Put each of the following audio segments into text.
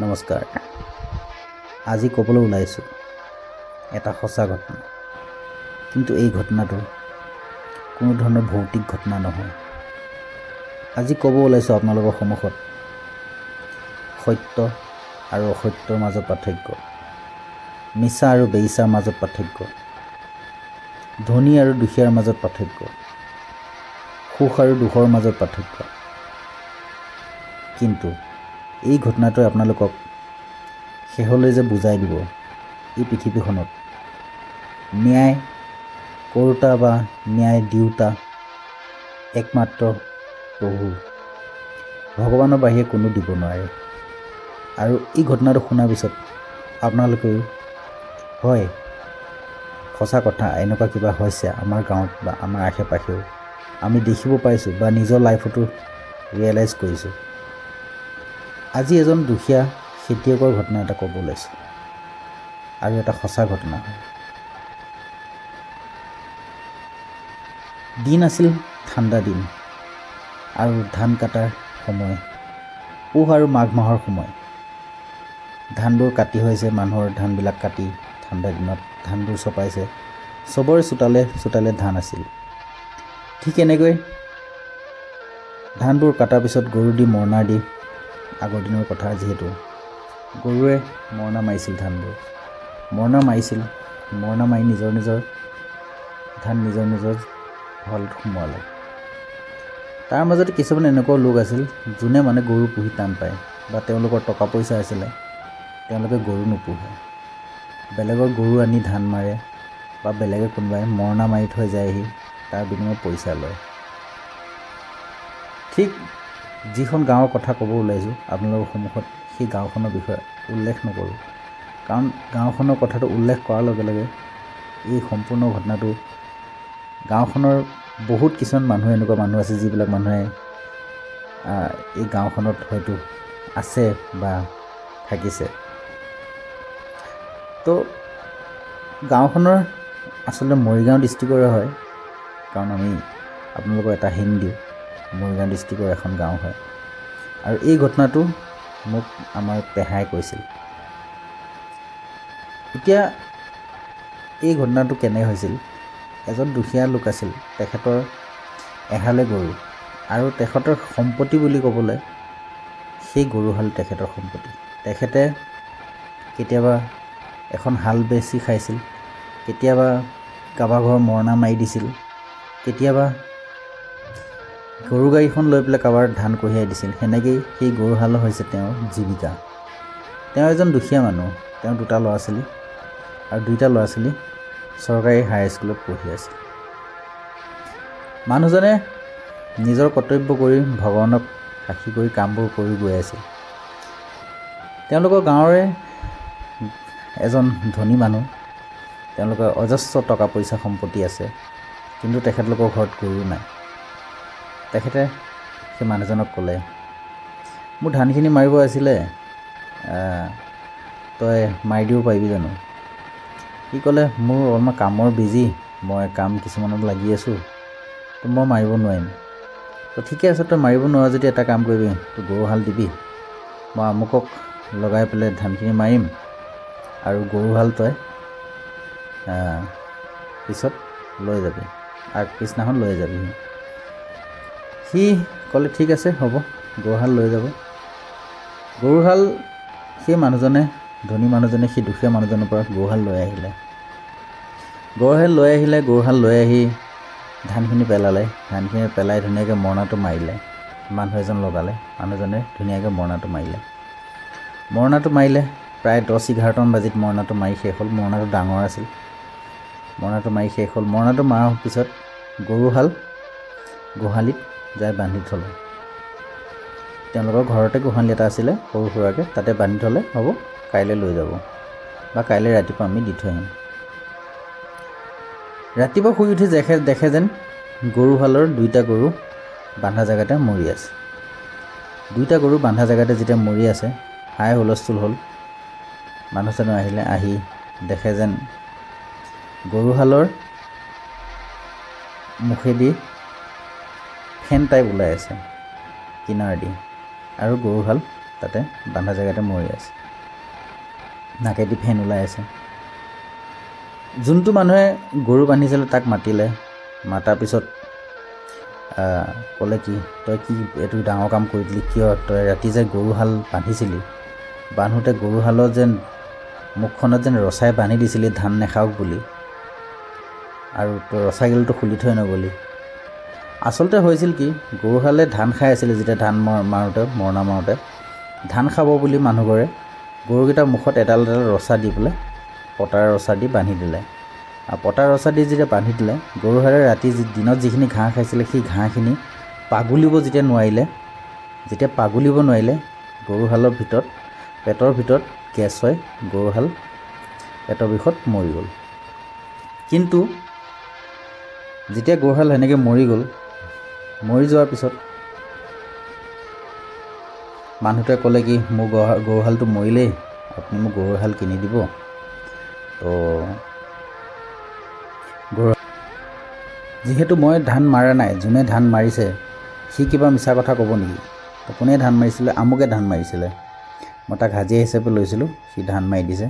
নমস্কাৰ। আজি ক'বলৈ ওলাইছোঁ এটা সঁচা ঘটনা, কিন্তু এই ঘটনাটো কোনো ধৰণৰ ভৌতিক ঘটনা নহয়। আজি ক'ব ওলাইছোঁ আপোনালোকৰ সন্মুখত সত্য আৰু অসত্যৰ মাজত পাৰ্থক্য, মিছা আৰু বেইছাৰ মাজত পাৰ্থক্য, ধনী আৰু দুখীয়াৰ মাজত পাৰ্থক্য, সুখ আৰু দুখৰ মাজত পাৰ্থক্য। কিন্তু এই ঘটনাটোৱে আপোনালোকক শেষলৈ যে বুজাই দিব এই পৃথিৱীখনত ন্যায় কৰোঁতা বা ন্যায় দিওঁতা একমাত্ৰ প্ৰভু, ভগৱানৰ বাহিৰে কোনো দিব নোৱাৰে। আৰু এই ঘটনাটো শুনাৰ পিছত আপোনালোকেও হয় সঁচা কথা, এনেকুৱা কিবা হৈছে আমাৰ গাঁৱত বা আমাৰ আশে পাশেও আমি দেখিব পাইছোঁ বা নিজৰ লাইফতো ৰিয়েলাইজ কৰিছোঁ। আজি এজন দুখীয়া খেতিয়কৰ ঘটনা এটা ক'ব ওলাইছোঁ, আৰু এটা সঁচা ঘটনা হয়। দিন আছিল ঠাণ্ডা দিন আৰু ধান কটাৰ সময়, পুহ আৰু মাঘ মাহৰ সময়। ধানবোৰ কাটি হৈছে, মানুহৰ ধানবিলাক কাটি ঠাণ্ডা দিনত ধানবোৰ চপাইছে, চবৰে চোতালে চোতালে ধান আছিল। ঠিক এনেকৈ ধানবোৰ কটাৰ পিছত গৰু দি মৰণা দি, আগৰ দিনৰ কথা যিহেতু গৰুৱে মৰণা মাৰিছিল, ধানবোৰ মৰণা মাৰি নিজৰ নিজৰ ধান নিজৰ নিজৰ ভঁৰালত সোমোৱালে। তাৰ মাজতে কিছুমান এনেকুৱা লোক আছিল যোনে মানে গৰু পুহি টান পায় বা তেওঁলোকৰ টকা পইচা আছিলে, তেওঁলোকে গৰু নোপোহে, বেলেগৰ গৰু আনি ধান মাৰে বা বেলেগে কোনোবাই মৰণা মাৰি থৈ যায়হি, তাৰ বিনিময়ত পইচা লয়। ঠিক যিখন গাঁৱৰ কথা ক'ব ওলাইছোঁ আপোনালোকৰ সন্মুখত, সেই গাঁওখনৰ বিষয়ে উল্লেখ নকৰোঁ, কাৰণ গাঁওখনৰ কথাটো উল্লেখ কৰাৰ লগে লগে এই সম্পূৰ্ণ ঘটনাটো, গাঁওখনৰ বহুত কিছুমান মানুহ এনেকুৱা মানুহ আছে যিবিলাক মানুহে এই গাঁওখনত হয়তো আছে বা থাকিছে। তো গাঁওখনৰ আচলতে মৰিগাঁও ডিষ্ট্ৰিক্টৰে হয়, কাৰণ আমি আপোনালোকৰ এটা হিণ্ট দিওঁ, মৰিগাঁও ডিষ্ট্ৰিক্টৰ এখন গাঁও হয়। আৰু এই ঘটনাটো মোক আমাৰ পেহাই কৈছিল। এতিয়া এই ঘটনাটো কেনে হৈছিল, এজন দুখীয়া লোক আছিল, তেখেতৰ এহালে গৰু, আৰু তেখেতৰ সম্পত্তি বুলি ক'বলৈ সেই গৰুহাল তেখেতৰ সম্পত্তি। তেখেতে কেতিয়াবা এখন হাল বেচি খাইছিল, কেতিয়াবা কাৰোবাৰ ঘৰৰ মৰণা মাৰি দিছিল, কেতিয়াবা গৰু গাড়ীখন লৈ পেলাই কাৰোবাৰ ধান কঢ়িয়াই দিছিল। সেনেকৈয়ে সেই গৰুহাল হৈছে তেওঁৰ জীৱিকা। তেওঁ এজন দুখীয়া মানুহ, তেওঁৰ দুটা ল'ৰা ছোৱালী, আৰু দুইটা ল'ৰা ছোৱালী চৰকাৰী হাইস্কুলত পঢ়ি আছিল। মানুহজনে নিজৰ কৰ্তব্য কৰি ভগৱানক সাক্ষী কৰি কামবোৰ কৰি গৈ আছিল। তেওঁলোকৰ গাঁৱৰে এজন ধনী মানুহ, তেওঁলোকৰ অজস্ৰ টকা পইচা সম্পত্তি আছে, কিন্তু তেখেতলোকৰ ঘৰত গৰু নাই। তেখেতে সেই মানুহজনক ক'লে, মোৰ ধানখিনি মাৰিব আছিলে, তই মাৰি দিব পাৰিবি জানো? সি ক'লে, মোৰ অলপমান কামৰ বিজি, মই কাম কিছুমানত লাগি আছোঁ, তো মই মাৰিব নোৱাৰিম। তো ঠিকে আছে, তই মাৰিব নোৱাৰ যদি এটা কাম কৰিবি, তই গৰুহাল দিবি, মই আমুকক লগাই পেলাই ধানখিনি মাৰিম, আৰু গৰুহাল তই পিছত লৈ যাবি, পিছদিনাখন লৈ যাবি। সি ক'লে ঠিক আছে হ'ব, গৰুহাল লৈ যাব। গৰুহাল সেই মানুহজনে, ধনী মানুহজনে সেই দুখীয়া মানুহজনৰ পৰা গৰুহাল লৈ আহিলে। গৰুহাল লৈ আহি ধানখিনি পেলালে, ধানখিনি পেলাই ধুনীয়াকৈ মৰণাটো মাৰিলে, মানুহ এজন লগালে, মানুহজনে ধুনীয়াকৈ মৰণাটো মাৰিলে। প্ৰায় 10-11টামান বাজিত মৰণাটো মাৰি শেষ হ'ল। মৰণাটো ডাঙৰ আছিল, মৰণাটো মাৰি শেষ হ'ল। মৰণাটো মৰাৰ পিছত গৰুহাল গোহালিত যাই বান্ধি থ'লে। তেওঁলোকৰ ঘৰতে গোহালি এটা আছিলে সৰু সুৰাকৈ, তাতে বান্ধি থ'লে, হ'ব কাইলৈ লৈ যাব বা কাইলৈ ৰাতিপুৱা আমি দি থৈ আহিম। ৰাতিপুৱা শুই উঠি দেখে যেন গৰুহালৰ দুইটা গৰু বান্ধা জেগাতে মৰি আছে। দুইটা গৰু বান্ধা জেগাতে যেতিয়া মৰি আছে, হাই হুলস্থুল হ'ল। মানুহজনে আহি দেখে যেন গৰুহালৰ মুখেদি ফেন টাইপ ওলাই আছে কিনাৰেদি, আৰু গৰুহাল তাতে বান্ধা জেগাতে মৰি আছে, নাকেদি ফেন ওলাই আছে। যোনটো মানুহে গৰু বান্ধিছিলে তাক মাতিলে, মাতাৰ পিছত ক'লে কি তই কি এইটো ডাঙৰ কাম কৰি দিলি, কিয় তই ৰাতি যে গৰুহাল বান্ধিছিলি, বান্ধোতে গৰুহালত যেন মুখখনত যেন ৰচাই বান্ধি দিছিলি ধান নাখাওক বুলি, আৰু তই ৰচাগিলটো খুলি থৈ নগ'লি। আচলতে হৈছিল কি, গৰুহালে ধান খাই আছিলে যেতিয়া ধান মৰণা মাৰোঁতে ধান খাব বুলি মানুহঘৰে গৰুকেইটাৰ মুখত এডাল এডাল ৰচা দি পেলাই পতাৰ ৰচা দি বান্ধি দিলে। আৰু পতাৰ ৰচা দি যেতিয়া বান্ধি দিলে, গৰুহালে ৰাতি দিনত যিখিনি ঘাঁহ খাইছিলে সেই ঘাঁহখিনি পাগুলিব যেতিয়া নোৱাৰিলে গৰুহালৰ পেটৰ ভিতৰত গেছ হয়, গৰুহাল পেটৰ বিষত মৰি গ'ল। কিন্তু যেতিয়া গৰুহাল সেনেকৈ মৰি গ'ল, মৰি যোৱাৰ পিছত মানুহটোৱে ক'লে কি মোৰ গৰুহালটো মৰিলেই, আপুনি মোক গৰুহাল কিনি দিব। তো যিহেতু মই ধান মাৰা নাই, যোনে ধান মাৰিছে সি কিবা মিছা কথা ক'ব নেকি? তো কোনে ধান মাৰিছিলে? আমুকে ধান মাৰিছিলে, মই তাক হাজিৰা হিচাপে লৈছিলোঁ, সি ধান মাৰি দিছে,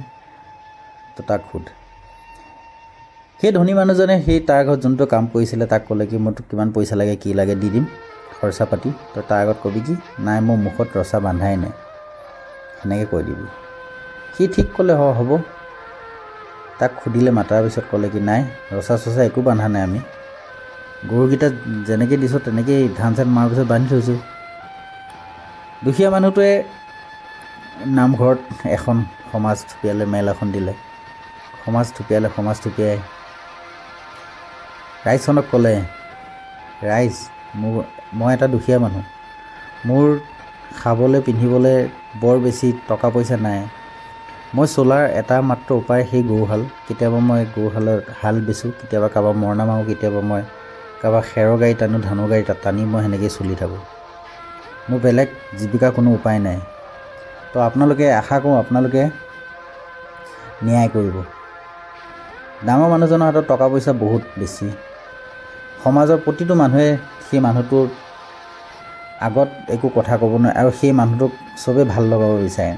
তো তাক সোধ। সেই ধনী মানুহজনে সেই তাৰ ঘৰত যোনটো কাম কৰিছিলে তাক ক'লে কি মোৰ তোক কিমান পইচা লাগে, কি লাগে দি দিম খৰচা পাতি, তই তাৰ আগত ক'বি কি নাই মোৰ মুখত ৰচা বান্ধাই নাই, সেনেকৈ কৈ দিবি। সি ঠিক ক'লে হ'ব। তাক সুধিলে, মাতাৰ পিছত ক'লে কি নাই ৰচা চচা একো বান্ধা নাই, আমি গৰুকেইটা যেনেকৈ দিছোঁ তেনেকেই ধান চান মৰাৰ পিছত বান্ধি থৈছোঁ। দুখীয়া মানুহটোৱে নামঘৰত এখন সমাজ থুপিয়ালে, মেল এখন দিলে, সমাজ থুপিয়াই ৰাইজখনক ক'লে, ৰাইজ মই এটা দুখীয়া মানুহ, মোৰ খাবলৈ পিন্ধিবলৈ বৰ বেছি টকা পইচা নাই, মই চলাৰ এটা মাত্ৰ উপায় সেই গৰুহাল। কেতিয়াবা মই গৰুহালৰ হাল বেচোঁ, কেতিয়াবা কাৰোবাৰ মৰণা মাৰোঁ, কেতিয়াবা মই কাৰোবাৰ খেৰৰ গাড়ী টানো, ধানৰ গাড়ী টানি মই সেনেকৈ চলি থাকোঁ, মোৰ বেলেগ জীৱিকাৰ কোনো উপায় নাই। তো আপোনালোকে আশা কৰোঁ আপোনালোকে ন্যায় কৰিব। ডাঙৰ মানুহজনৰ হাতত টকা পইচা বহুত বেছি, সমাজৰ প্ৰতিটো মানুহে সেই মানুহটোৰ আগত একো কথা ক'ব নোৱাৰে, আৰু সেই মানুহটোক চবেই ভাল লগাব বিচাৰে,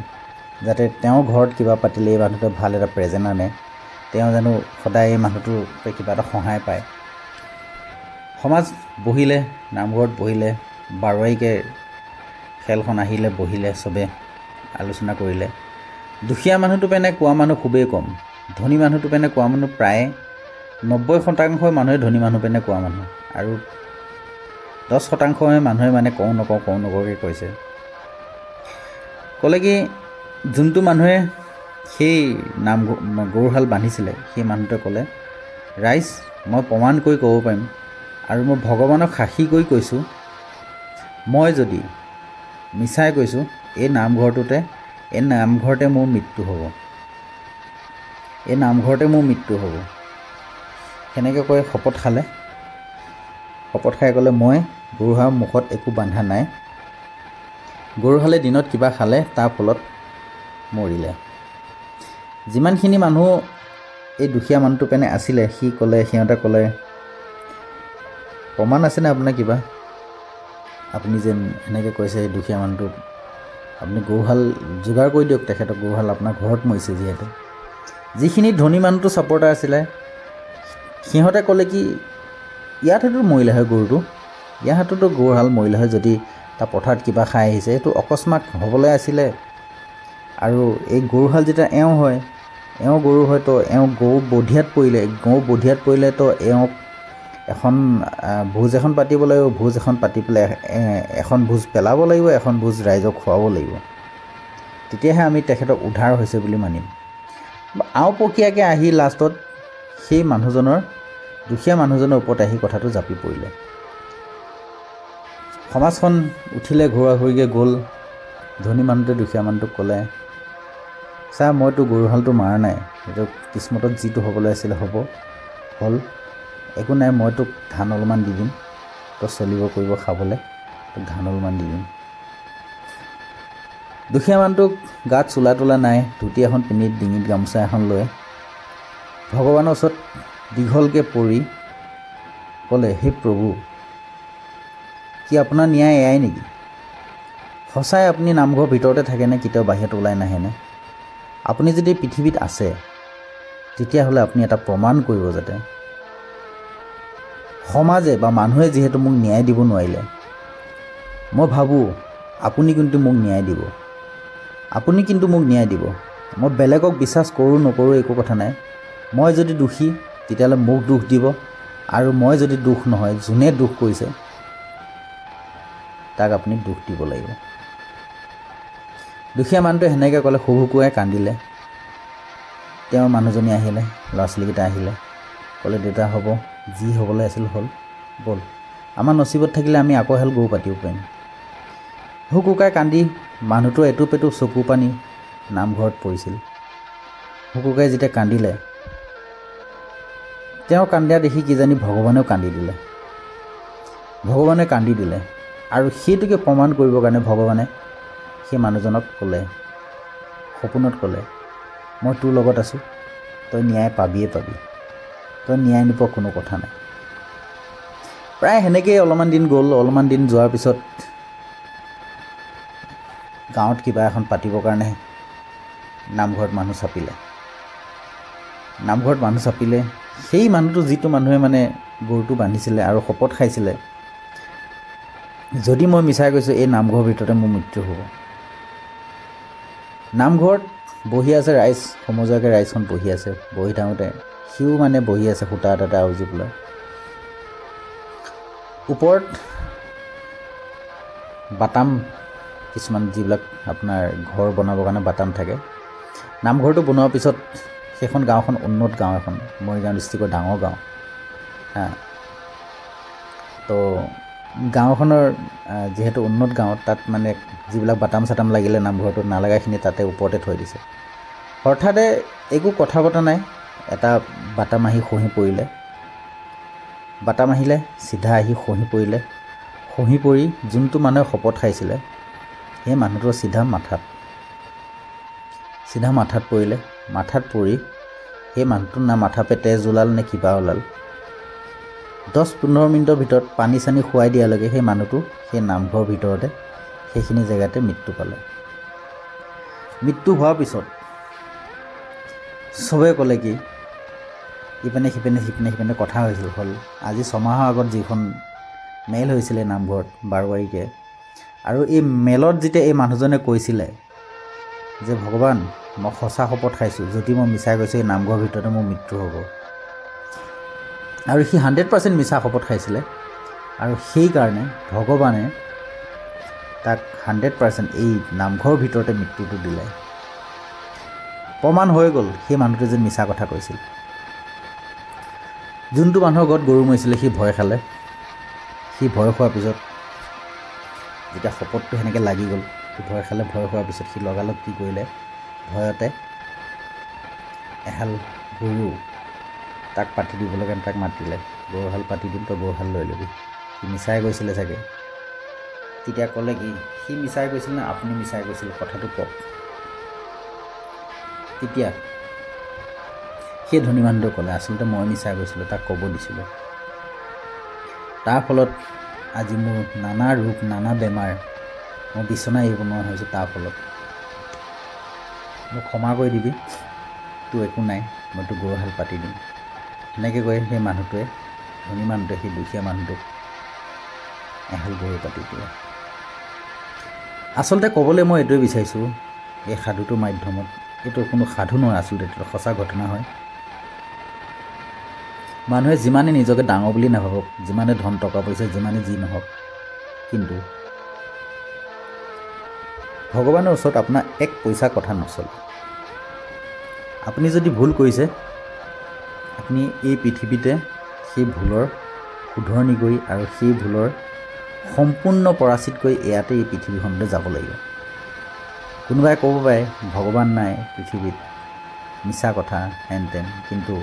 যাতে তেওঁৰ ঘৰত কিবা পাতিলে এই মানুহটোৱে ভাল এটা প্ৰেজেণ্ট আনে, তেওঁ জানো সদায় এই মানুহটোৰ কিবা এটা সহায় পায়। সমাজ বহিলে, নামঘৰত বহিলে, বাৰৱাৰিকৈ খেলখন আহিলে, বহিলে, চবে আলোচনা কৰিলে। দুখীয়া মানুহটো পেনে কোৱা মানুহ খুবেই কম, ধনী মানুহটো পেনে কোৱা মানুহ প্ৰায় 90% মানুহে ধনী মানুহ পেনে কোৱা মানুহ, আৰু 10% মানুহে মানে কওঁ নকওঁকৈ কৈছে। ক'লে কি যোনটো মানুহে সেই গৰুহাল বান্ধিছিলে সেই মানুহটোৱে ক'লে, ৰাইজ মই প্ৰমাণ কৰি ক'ব পাৰিম, আৰু মই ভগৱানক সাক্ষী কৰি কৈছোঁ, মই যদি মিছাই কৈছোঁ এই নামঘৰতে মোৰ মৃত্যু হ'ব, সেনেকৈ কৈ শপত খালে। শপত খাই ক'লে মই গৰুহালৰ মুখত একো বান্ধা নাই, গৰুহালে দিনত কিবা খালে তাৰ ফলত মৰিলে। যিমানখিনি মানুহ এই দুখীয়া মানুহটো পেনে আছিলে সিহঁতে ক'লে প্ৰমাণ আছেনে আপোনাৰ কিবা? আপুনি যেন এনেকৈ কৈছে এই দুখীয়া মানুহটোক, আপুনি গৰুহাল যোগাৰ কৰি দিয়ক, তেখেতক গৰুহাল আপোনাৰ ঘৰত মৰিছে যিহেতু। যিখিনি ধনী মানুহটো ছাপৰ্টাৰ আছিলে সিহঁতে ক'লে কি ইয়াতেতো মৰিলে হয় গৰুটো, ইয়াতেতো গৰুহাল মৰিলে হয়, যদি তাৰ পথাৰত কিবা খাই আহিছে, এইটো অকস্মাত হ'বলৈ আছিলে। আৰু এই গৰুহাল যেতিয়া এওঁ গৰু হয়, তো এওঁ গৰু বধিয়াত পৰিলে তো এওঁক এখন ভোজ এখন পাতিব লাগিব, ভোজ এখন পাতি পেলাই এখন ভোজ পেলাব লাগিব, এখন ভোজ ৰাইজক খুৱাব লাগিব, তেতিয়াহে আমি তেখেতক উদ্ধাৰ হৈছে বুলি মানিম। আওপকীয়াকৈ আহি লাষ্টত সেই দুখীয়া মানুহজনৰ ওপৰত আহি কথাটো জাপি পৰিলে। সমাজখন উঠিলে, ঘূৰা-ঘূৰিকৈ গ'ল। ধনী মানুহটোৱে দুখীয়া মানুহটোক ক'লে, চা মইতো গৰুহালটো মাৰা নাই, এইটো কিসমতত যিটো হ'বলৈ আছিলে হ'ল, একো নাই, মই তোক ধান অলপমান দি দিম, তই চলিব কৰিব খাবলৈ, তোক ধান অলপমান দি দিম। দুখীয়া মানুহটোক গাত চোলা তোলা নাই, ধুতি এখন পিন্ধি ডিঙিত গামোচা এখন লৈ ভগৱানৰ ওচৰত দীঘলকৈ পৰি ক'লে, হে প্ৰভু, কি আপোনাৰ ন্যায় এয়াই নেকি? সঁচাই আপুনি নামঘৰৰ ভিতৰতে থাকেনে, কেতিয়াও বাহিৰত ওলাই নাহেনে? আপুনি যদি পৃথিৱীত আছে তেতিয়াহ'লে আপুনি এটা প্ৰমাণ কৰিব, যাতে সমাজে বা মানুহে যিহেতু মোক ন্যায় দিব নোৱাৰিলে, মই ভাবোঁ আপুনি কিন্তু মোক ন্যায় দিব। আপুনি কিন্তু মোক ন্যায় দিব। মই বেলেগক বিশ্বাস কৰোঁ নকৰোঁ একো কথা নাই। মই যদি দোষী তেতিয়াহ'লে মোক দোষ দিব, আৰু মই যদি দোষ নহয়, যোনে দোষ কৰিছে তাক আপুনি দোষ দিব লাগিব। দুখীয়া মানুহটোৱে সেনেকৈ ক'লে। শহুকুৱাই কান্দিলে। তেওঁৰ মানুহজনী আহিলে, ল'ৰা ছোৱালীকেইটা আহিলে, ক'লে দেউতা হ'ব, যি হ'বলৈ আছিল হ'ল, ব'ল আমাৰ নচিবত থাকিলে আমি আকৌ এহাল গৰু পাতিব পাৰিম। শহুকুকাই কান্দি মানুহটোৰ এটুপ এটুপ চকু পানী নামঘৰত পৰিছিল। শহুকুকাই যেতিয়া কান্দিলে, তেওঁ কান্দা দেখি কিজানি ভগৱানেও কান্দি দিলে। ভগৱানে কান্দি দিলে, আৰু সেইটোকে প্ৰমাণ কৰিবৰ কাৰণে ভগৱানে সেই মানুহজনক ক'লে, সপোনত ক'লে, মই তোৰ লগত আছোঁ, তই ন্যায় পাবিয়ে পাবি, তই ন্যায় নোপোৱা কোনো কথা নাই। প্ৰায় সেনেকৈয়ে অলপমান দিন গ'ল। অলপমান দিন যোৱাৰ পিছত গাঁৱত কিবা এখন পাতিবৰ কাৰণে নামঘৰত মানুহ চাপিলে। নামঘৰত মানুহ চাপিলে। সেই মানুহটো, যিটো মানুহে মানে গৰুটো বান্ধিছিলে আৰু শপত খাইছিলে, যদি মই মিছাই কৈছোঁ এই নামঘৰৰ ভিতৰতে মোৰ মৃত্যু হ'ব। নামঘৰত বহি আছে ৰাইজ, সমজুৱাকৈ ৰাইজখন বহি আছে। বহি থাকোঁতে সিও মানে বহি আছে সূতা এটাতে আউজি পেলাই। ওপৰত বাটাম কিছুমান, যিবিলাক আপোনাৰ ঘৰ বনাবৰ কাৰণে বাটাম থাকে। নামঘৰটো বনোৱাৰ পিছত সেইখন গাঁওখন উন্নত গাঁও এখন, মৰিগাঁও ডিষ্ট্ৰিক্টৰ ডাঙৰ গাঁও। তো গাঁওখনৰ যিহেতু উন্নত গাঁও, তাত মানে যিবিলাক বাটাম চাটাম লাগিলে নামঘৰটোত নালাগাখিনি তাতে ওপৰতে থৈ দিছে। হঠাতে একো কথা পতা নাই, এটা বাটাম আহি খহি পৰিলে। বাটাম আহিলে, চিধা আহি খহি পৰিলে। খহি পৰি যোনটো মানুহে শপত খাইছিলে সেই মানুহটোৰ চিধা মাথাত পৰিলে। মাথাত পৰি সেই মানুহটোৰ না মাথাপে তেজ ওলাল নে কিবা ওলাল। 10-15 মিনিটৰ ভিতৰত পানী চানী খুৱাই দিয়ালৈকে সেই মানুহটো সেই নামঘৰৰ ভিতৰতে সেইখিনি জেগাতে মৃত্যু পালে। মৃত্যু হোৱাৰ পিছত চবে ক'লে কি, ইপিনে সিপিনে কথা হৈছিল। হ'ল আজি 6 মাহৰ আগত যিখন মেল হৈছিলে নামঘৰত বাৰোবাৰীকে, আৰু এই মেলত যেতিয়া এই মানুহজনে কৈছিলে যে ভগৱান, মই সঁচা শপত খাইছোঁ, যদি মই মিছাই কৈছোঁ এই নামঘৰৰ ভিতৰতে মোৰ মৃত্যু হ'ব, আৰু সি 100% মিছা শপত খাইছিলে, আৰু সেইকাৰণে ভগৱানে তাক 100% এই নামঘৰৰ ভিতৰতে মৃত্যুটো দিলে। প্ৰমাণ হৈ গ'ল সেই মানুহটোৱে যে মিছা কথা কৈছিল। যোনটো মানুহৰ ঘৰত গৰু মৰিছিলে সি ভয় খালে। সি ভয় খোৱাৰ পিছত যেতিয়া শপতটো সেনেকৈ লাগি গ'ল, সি ভয় খালে। ভয় খোৱাৰ পিছত সি লগালগ কি কৰিলে, ভয়তে এহাল গৰু তাক পাতি দিবলৈ কাৰণে তাক মাতিলে। গৰুহাল পাতি দিম, তই গৰুহাল লৈ ল'বি। সি মিছাই কৈছিলে চাগে। তেতিয়া ক'লে কি, সি মিছাই কৈছিল নে আপুনি মিছাই কৈছিল, কথাটো কওক। তেতিয়া সেই ধনী মানুহটোৱে ক'লে, আচলতে মই মিছাই কৈছিলোঁ, তাক ক'ব দিছিলোঁ। তাৰ ফলত আজি মোৰ নানা ৰোগ, নানা বেমাৰ, মই বিচনা এৰিব নোৱাৰা হৈছোঁ তাৰ ফলত। মোক ক্ষমা কৰি দিবি, তোৰ একো নাই, মই তোৰ গৰুহাল পাতি দিম। সেনেকৈ কৈ সেই মানুহটোৱে, ধনী মানুহটোৱে সেই দুখীয়া মানুহটোক এহাল গৰু পাতি দিলে। আচলতে ক'বলৈ মই এইটোৱে বিচাৰিছোঁ এই সাধুটোৰ মাধ্যমত, এইটো কোনো সাধু নহয়, আচলতে এইটো সঁচা ঘটনা হয়। মানুহে যিমানে নিজকে ডাঙৰ বুলি নাভাবক, যিমানে ধন টকা পইচা যিমানে যি নহওক, কিন্তু ভগৱানৰ ওচৰত আপোনাৰ 1 পইচা কথা নচলে। আপুনি যদি ভুল কৰিছে, আপুনি এই পৃথিৱীতে সেই ভুলৰ শুধৰণি কৰি আৰু সেই ভুলৰ সম্পূৰ্ণ পৰাচিত কৰি ইয়াতে এই পৃথিৱীখনলৈ যাব লাগিব। কোনোবাই ক'ব পাৰে ভগৱান নাই পৃথিৱীত, মিছা কথা হেন তেন, কিন্তু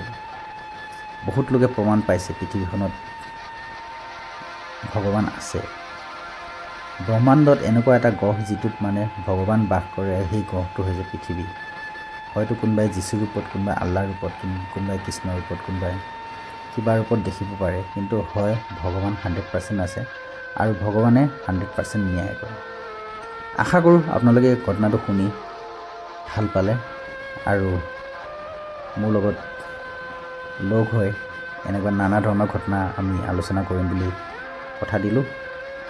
বহুত লোকে প্ৰমাণ পাইছে পৃথিৱীখনত ভগৱান আছে। ব্ৰহ্মাণ্ডত এনেকুৱা এটা গ্ৰহ যিটোত মানে ভগৱান বাস কৰে, সেই গ্ৰহটো হৈছে পৃথিৱী। হয়তো কোনোবাই যীশুৰ ৰূপত, কোনোবাই আল্লাহৰ ৰূপত, কোনোবাই কৃষ্ণৰ ৰূপত, কোনোবাই কিবা ৰূপত দেখিব পাৰে, কিন্তু হয় ভগৱান 100% আছে, আৰু ভগৱানে 100% ন্যায় কৰে। আশা কৰোঁ আপোনালোকে ঘটনাটো শুনি ভাল পালে আৰু মোৰ লগত লগ হৈ এনেকুৱা নানা ধৰণৰ ঘটনা আমি আলোচনা কৰিম বুলি কথা দিলোঁ।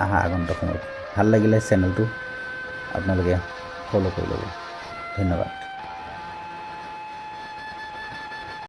আগন্তুক সময়ত ভাল লাগিলে চেনেলটো আপোনালোকে ফ'ল' কৰি ল'ব। ধন্যবাদ।